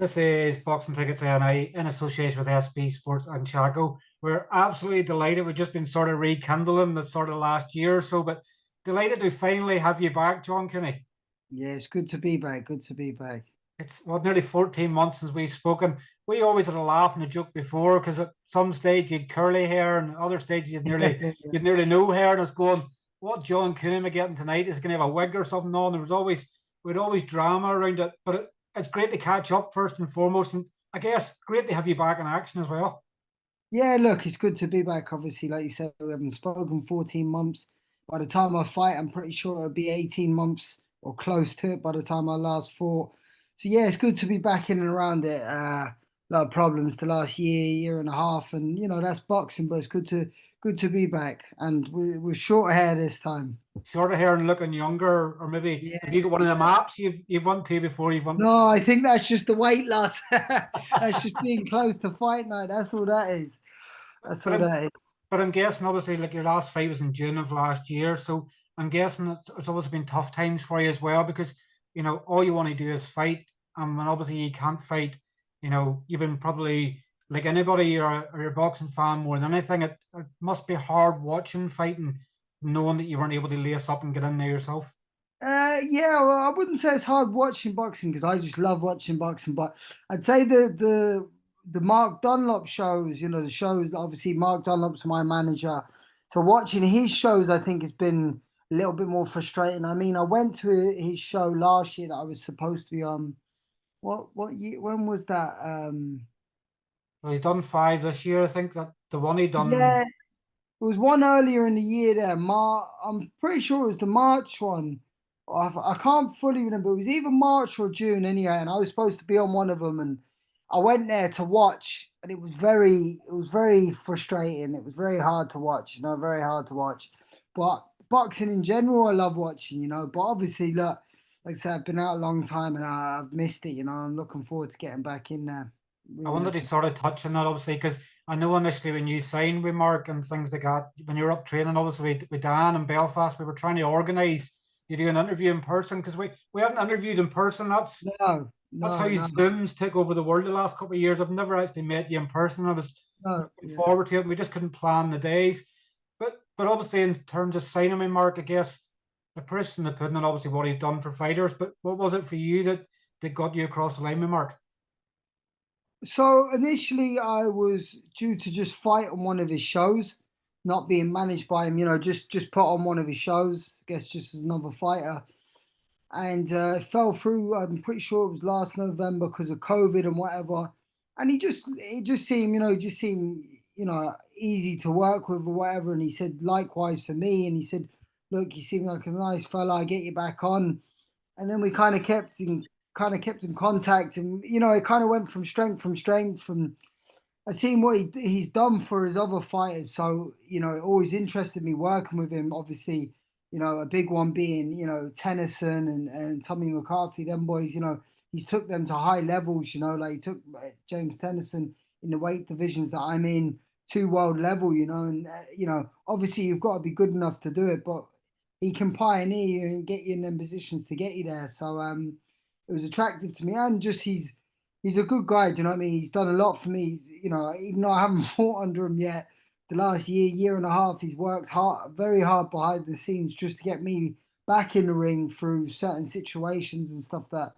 This is Boxing Tickets ANI in association with SB Sports and Chaco. We're absolutely delighted. We've just been sort of rekindling the sort of last year or so, but delighted to finally have you back, John Cooney. Yeah, it's good to be back. Good to be back. It's nearly 14 months since we've spoken. We always had a laugh and a joke before because at some stage you'd curly hair and other stages you'd nearly no hair, and it's going, what John Cooney am I getting tonight? Is he gonna have a wig or something on? We'd always drama around it, but it's great to catch up first and foremost, and I guess great to have you back in action as well. Yeah, look, it's good to be back. Obviously, like you said, we haven't spoken 14 months. By the time I fight, I'm pretty sure it'll be 18 months or close to it by the time I last fought. So yeah, it's good to be back in and around it. A lot of problems the last year and a half, and that's boxing, but it's good to be back. And we're short hair this time. Shorter hair and looking younger, or maybe Yeah, have you got one of the yeah. maps you've won to before? You've won. No, I think that's just the weight loss. That's just being close to fight night. That's all that is. That's But all I'm that is. but I'm guessing obviously like your last fight was in June of last year, so I'm guessing it's always been tough times for you as well because all you want to do is fight, and when obviously you can't fight, you've been probably like anybody you're a boxing fan more than anything. It must be hard watching fighting, knowing that you weren't able to lace up and get in there yourself. Yeah, well, I wouldn't say it's hard watching boxing because I just love watching boxing, but I'd say the Mark Dunlop shows, the shows obviously Mark Dunlop's my manager. So watching his shows, I think has been a little bit more frustrating. I mean, I went to his show last year that I was supposed to be on. What year? When was that? Well, he's done five this year. I think that the one he done. Yeah, it was one earlier in the year there. I'm pretty sure it was the March one. I can't fully remember. It was either March or June anyway, and I was supposed to be on one of them. And I went there to watch, and it was very frustrating. It was very hard to watch, very hard to watch. But boxing in general, I love watching. But obviously, look, like I said, I've been out a long time, and I've missed it. I'm looking forward to getting back in there. I Really wanted to looking. sort of touch on that obviously because I know initially when you signed with Mark and things like that, when you were up training obviously with Dan in Belfast, we were trying to organise you do an interview in person because we haven't interviewed in person. No, That's how no, no, Zooms took over the world the last couple of years. I've never actually met you in person. I was no. looking Yeah. forward to it. We just couldn't plan the days. But obviously in terms of signing with Mark, I guess the proof in the pudding and obviously what he's done for fighters. But what was it for you that got you across the line with Mark? So initially, I was due to just fight on one of his shows, not being managed by him. Just put on one of his shows. I guess just as another fighter, and it fell through. I'm pretty sure it was last November because of COVID and whatever. And it just seemed, easy to work with or whatever. And he said likewise for me. And he said, look, you seem like a nice fella. I get you back on, and then we kind of kept in contact, and it kind of went from strength. From I seen what he's done for his other fighters, so it always interested me working with him. Obviously, a big one being Tennyson and Tommy McCarthy. Them boys, he's took them to high levels. Like he took James Tennyson in the weight divisions that I'm in to world level. And obviously you've got to be good enough to do it, but he can pioneer you and get you in them positions to get you there. So it was attractive to me, and just he's a good guy. Do you know what I mean? He's done a lot for me. Even though I haven't fought under him yet, the last year and a half, he's worked hard, very hard behind the scenes just to get me back in the ring through certain situations and stuff that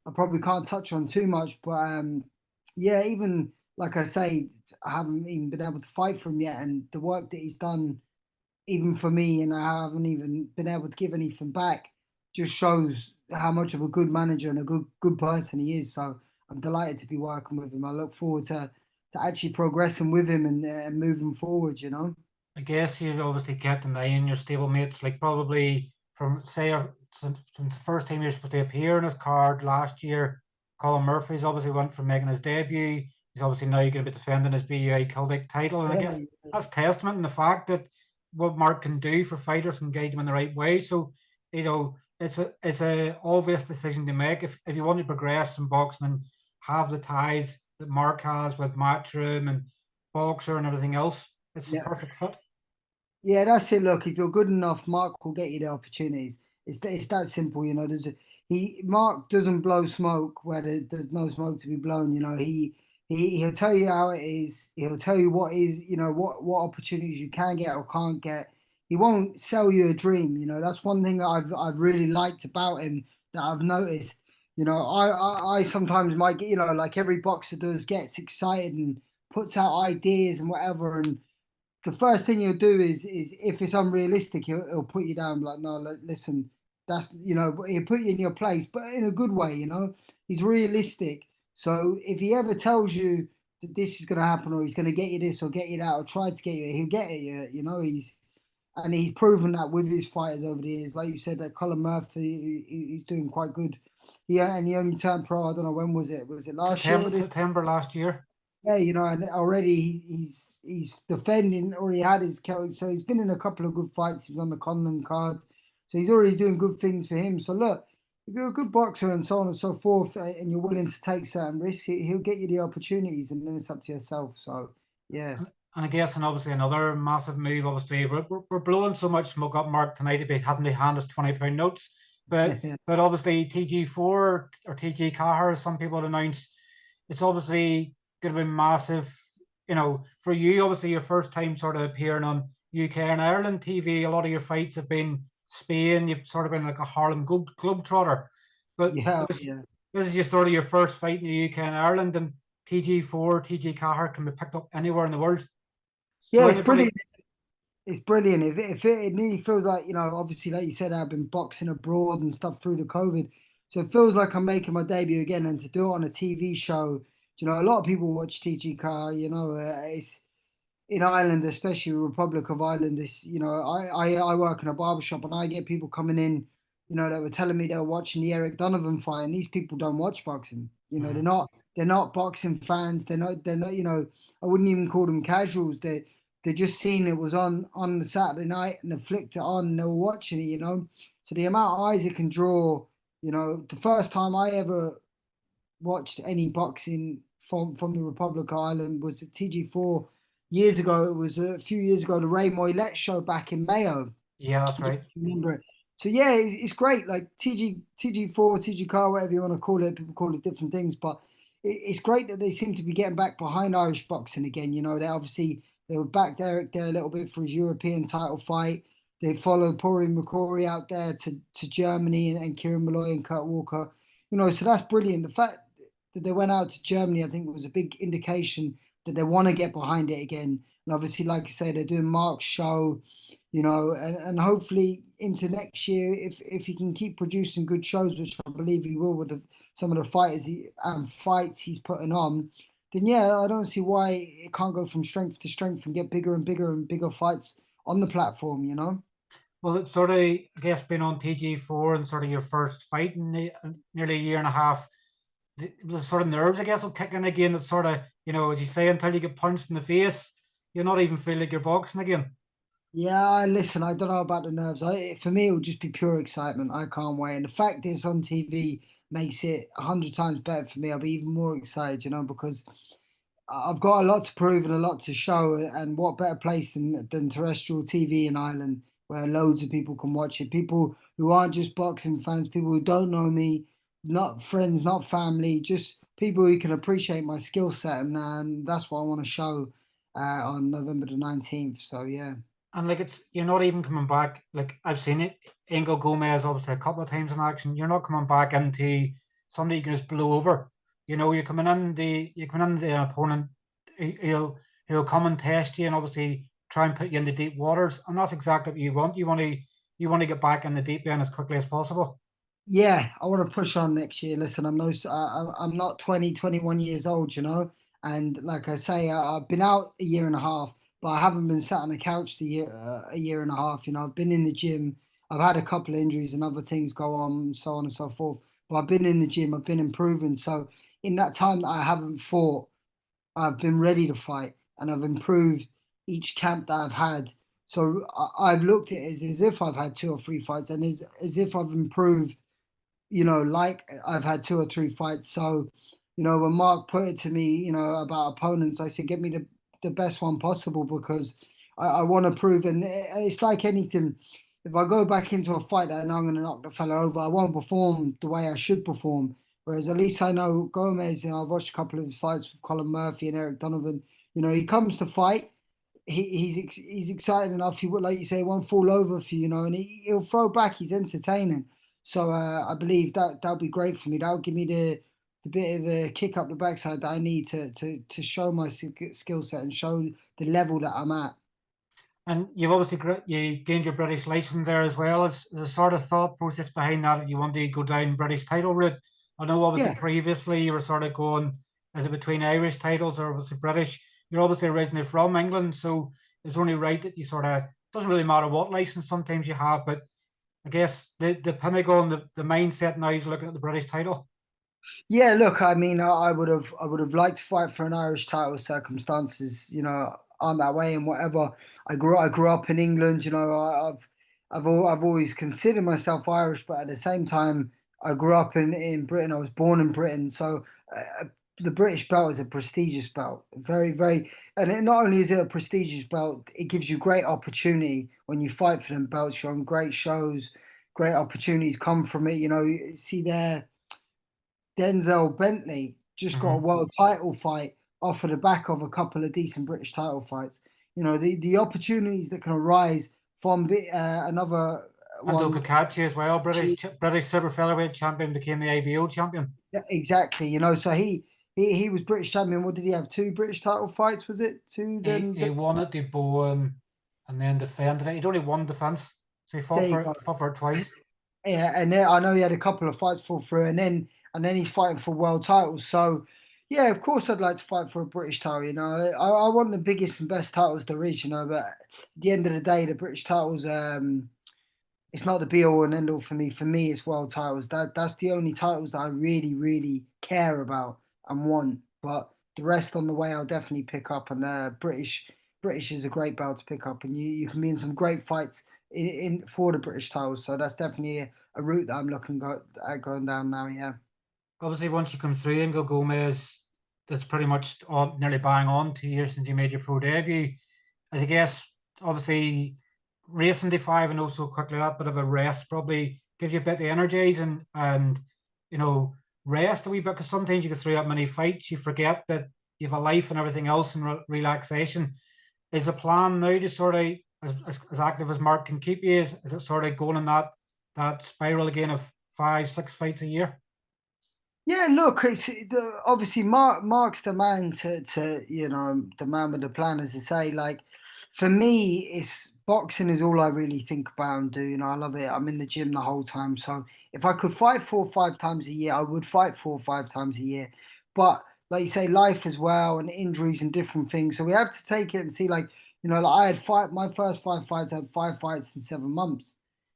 I probably can't touch on too much. But yeah, even like I say, I haven't even been able to fight for him yet, and the work that he's done even for me, and I haven't even been able to give anything back, just shows how much of a good manager and a good person he is. So I'm delighted to be working with him. I look forward to actually progressing with him and moving forward. I guess you've obviously kept an eye on your stablemates, like probably from say since the first time you're supposed to appear in his card last year. Colin Murphy's obviously went from making his debut. He's obviously now going to be defending his BUA Celtic title, and I Yeah, guess that's testament in the fact that what Mark can do for fighters can guide them in the right way. So it's a obvious decision to make if you want to progress in boxing and have the ties that Mark has with Matchroom and Boxer and everything else. It's a yeah. perfect fit. Yeah, that's it. Look, if you're good enough, Mark will get you the opportunities. It's that simple. Mark doesn't blow smoke where there's no smoke to be blown. You know, he'll tell you how it is. He'll tell you what is, you know, what opportunities you can get or can't get. He won't sell you a dream. You know, that's one thing that I've really liked about him that I've noticed. You know, I sometimes might get, you know, like every boxer does, gets excited and puts out ideas and whatever. And the first thing he'll do is if it's unrealistic, he'll put you down like, no, listen, that's, you know, he'll put you in your place, but in a good way. You know, he's realistic. So if he ever tells you that this is going to happen, or he's going to get you this or get you that or try to get you, he'll get it. You know, he's proven that with his fighters over the years. Like you said, that Colin Murphy, he's doing quite good. Yeah, and he only turned pro. I don't know, when was it? Was it last year? September last year. Yeah, you know, and already he's defending. Already had his coach, so he's been in a couple of good fights. He was on the Conlan card, so he's already doing good things for him. So look, if you're a good boxer and so on and so forth, and you're willing to take certain risks, he'll get you the opportunities, and then it's up to yourself. So yeah, And I guess, and obviously another massive move, obviously, we're blowing so much smoke up Mark tonight about having to hand us £20 notes. But obviously TG4 or TG Cahar, as some people announce, it's obviously going to be massive, you know, for you, obviously your first time sort of appearing on UK and Ireland TV. A lot of your fights have been Spain. You've sort of been like a Harlem Globetrotter. But yeah, this, yeah. this is your sort of your first fight in the UK and Ireland, and TG4, TG Cahar can be picked up anywhere in the world. Yeah, So it's anybody, brilliant. It's brilliant. If it nearly feels like, you know, obviously, like you said, I've been boxing abroad and stuff through the COVID. So it feels like I'm making my debut again, and to do it on a TV show, you know, a lot of people watch TG Car, you know, it's in Ireland, especially Republic of Ireland, this, you know, I work in a barbershop and I get people coming in, you know, that were telling me they were watching the Eric Donovan fight, and these people don't watch boxing. You know, Mhm. they're not boxing fans. They're not, you know, I wouldn't even call them casuals. They just seen it was on the Saturday night and they flicked it on and they were watching it, you know. So the amount of eyes it can draw, you know, the first time I ever watched any boxing from the Republic of Ireland was at TG4 years ago. It was a few years ago, the Ray Moylett show back in Mayo. Yeah, that's I don't right. remember it. So yeah, it's great. Like TG4, TG Car, whatever you want to call it. People call it different things, but it's great that they seem to be getting back behind Irish boxing again. You know, they were back Eric there a little bit for his European title fight. They followed Pori McCrory out there to Germany, and Kieran Malloy and Kurt Walker. You know, so that's brilliant. The fact that they went out to Germany, I think, was a big indication that they want to get behind it again. And obviously, like I say, they're doing Mark's show, you know, and hopefully into next year, if he can keep producing good shows, which I believe he will with some of the fighters fights he's putting on, then yeah, I don't see why it can't go from strength to strength and get bigger and bigger and bigger fights on the platform, you know? Well, it's sort of, I guess, been on TG4 and sort of your first fight in nearly a year and a half. The sort of nerves, I guess, will kick in again. It's sort of, you know, as you say, until you get punched in the face, you'll not even feel like you're boxing again. Yeah, listen, I don't know about the nerves. For me, it would just be pure excitement. I can't wait. And the fact it's on TV makes it 100 times better for me. I'll be even more excited, you know, because I've got a lot to prove and a lot to show. And what better place than terrestrial TV in Ireland, where loads of people can watch it. People who aren't just boxing fans, people who don't know me, not friends, not family, just people who can appreciate my skill set. And that's what I want to show on November the 19th. So, yeah. And like it's you're not even coming back. Like I've seen it, Angel Gomez obviously a couple of times in action. You're not coming back into somebody you can just blow over. You know, you're coming in the opponent. He'll he'll come and test you, and obviously try and put you in the deep waters. And that's exactly what you want. You want to get back in the deep end as quickly as possible. Yeah, I want to push on next year. Listen, I'm not 20, 21 years old, you know. And like I say, I've been out a year and a half, but I haven't been sat on the couch a year and a half. You know, I've been in the gym. I've had a couple of injuries and other things go on, so on and so forth. But I've been in the gym. I've been improving. So in that time that I haven't fought, I've been ready to fight, and I've improved each camp that I've had. So I've looked at it as if I've had two or three fights, and as if I've improved, you know, like I've had two or three fights. So, you know, when Mark put it to me, you know, about opponents, I said, get me the best one possible because I want to prove. And it's like anything. if I go back into a fight that I know I'm going to knock the fella over, I won't perform the way I should perform. Whereas at least I know Gomez, I've watched a couple of his fights with Colin Murphy and Eric Donovan. He comes to fight. He's excited enough. He would, like you say, he won't fall over for you, and he'll throw back. He's entertaining. So I believe that'll be great for me. That'll give me the bit of a kick up the backside that I need to show my skill set and show the level that I'm at. And you've obviously you gained your British license there as well. As the sort of thought process behind that you want to go down British title route. I know obviously Yeah, previously you were sort of going, is it between Irish titles or was it British? You're obviously originally from England, so it's only right that you sort of, doesn't really matter what license sometimes you have, but I guess the pinnacle and the mindset now is looking at the British title. yeah. Look, I mean, I would have liked to fight for an Irish title. Circumstances, aren't that way, and whatever. I grew up in England. I've always considered myself Irish, but at the same time, I grew up in Britain. I was born in Britain, so the British belt is a prestigious belt, very, very. And not only is it a prestigious belt, it gives you great opportunity when you fight for them belts. You're on great shows, great opportunities come from it. You see there. Denzel Bentley just got a Mm-hmm. world title fight off of the back of a couple of decent British title fights. The opportunities that can arise from another And one. Kakachi as well, British super featherweight champion, became the IBO champion. Yeah, exactly. So he was British champion. What did he have? Two British title fights, was it? Two. He won at the Bowen and then defended it. He'd only one defense, so he There you go. fought for it twice. Yeah, and then I know he had a couple of fights fall through, and then he's fighting for world titles. So, yeah, of course I'd like to fight for a British title. I want the biggest and best titles there is. But at the end of the day, the British titles, it's not the be all and end all for me. For me, it's world titles. That's the only titles that I really, really care about and want. But the rest on the way, I'll definitely pick up. And British is a great belt to pick up, and you can be in some great fights in for the British titles. So that's definitely a route that I'm looking at going down now. Yeah. Obviously, once you come through and go Gomez, that's pretty much all, nearly bang on 2 years since you made your pro debut. As I guess, obviously, racing the 5-0 so quickly, that bit of a rest probably gives you a bit of energize and rest a wee bit because sometimes you get through that many fights, you forget that you have a life and everything else and relaxation. Is the plan now to sort of as active as Mark can keep you? Is it sort of going in that spiral again of 5, 6 fights a year? Yeah, look, obviously Mark's the man to the man with the plan, as I say. Like for me, it's boxing is all I really think about and do. I love it. I'm in the gym the whole time, so if I could fight 4 or 5 times a year, I would fight 4 or 5 times a year. But like you say, life as well and injuries and different things, so we have to take it and see. Like like I had my first 5 fights. I had 5 fights in 7 months.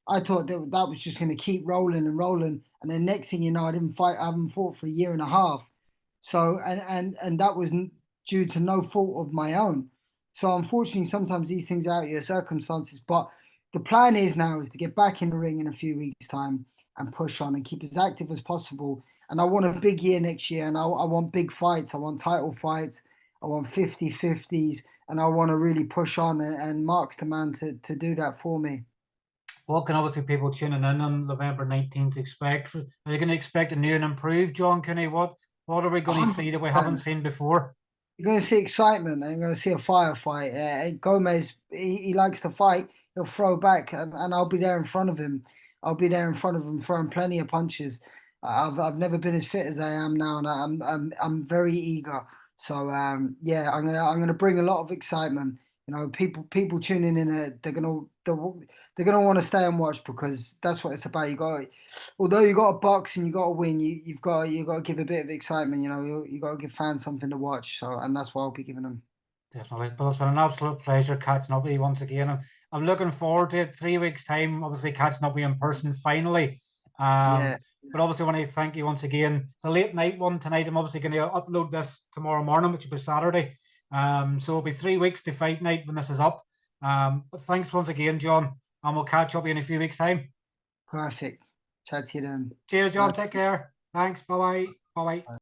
I thought that was just going to keep rolling and rolling, and then next thing you know, I didn't fight. I haven't fought for a year and a half. So and that was due to no fault of my own. So unfortunately, sometimes these things are out of your circumstances. But the plan is now is to get back in the ring in a few weeks' time and push on and keep as active as possible. And I want a big year next year, and I want big fights. I want title fights. I want 50-50s, and I want to really push on. And Mark's the man to do that for me. What can obviously people tuning in on November 19th expect? Are they going to expect a new and improved John Cooney? What are we going to see that we haven't 100%. seen before? You're going to see excitement and you're going to see a firefight. Gomez, he likes to fight. He'll throw back, and I'll be there in front of him. I'll be there in front of him, throwing plenty of punches. I've never been as fit as I am now, and I'm very eager. So yeah, I'm gonna bring a lot of excitement. People tuning in, they're gonna want to stay and watch because that's what it's about. Although you got to box and you got to win, you got to give a bit of excitement. You got to give fans something to watch. So, and that's what I'll be giving them. Definitely. But it's been an absolute pleasure catching up with you once again. I'm looking forward to it. 3 weeks' time, obviously catching up with you in person finally. Yeah, But obviously want to thank you once again. It's a late night one tonight. I'm obviously going to upload this tomorrow morning, which will be Saturday. So it'll be 3 weeks to fight night when this is up. But thanks once again, John. And we'll catch up with you in a few weeks' time. perfect. Chat to you then. Cheers, Bye. John. Take care. Thanks. Bye bye. Bye bye.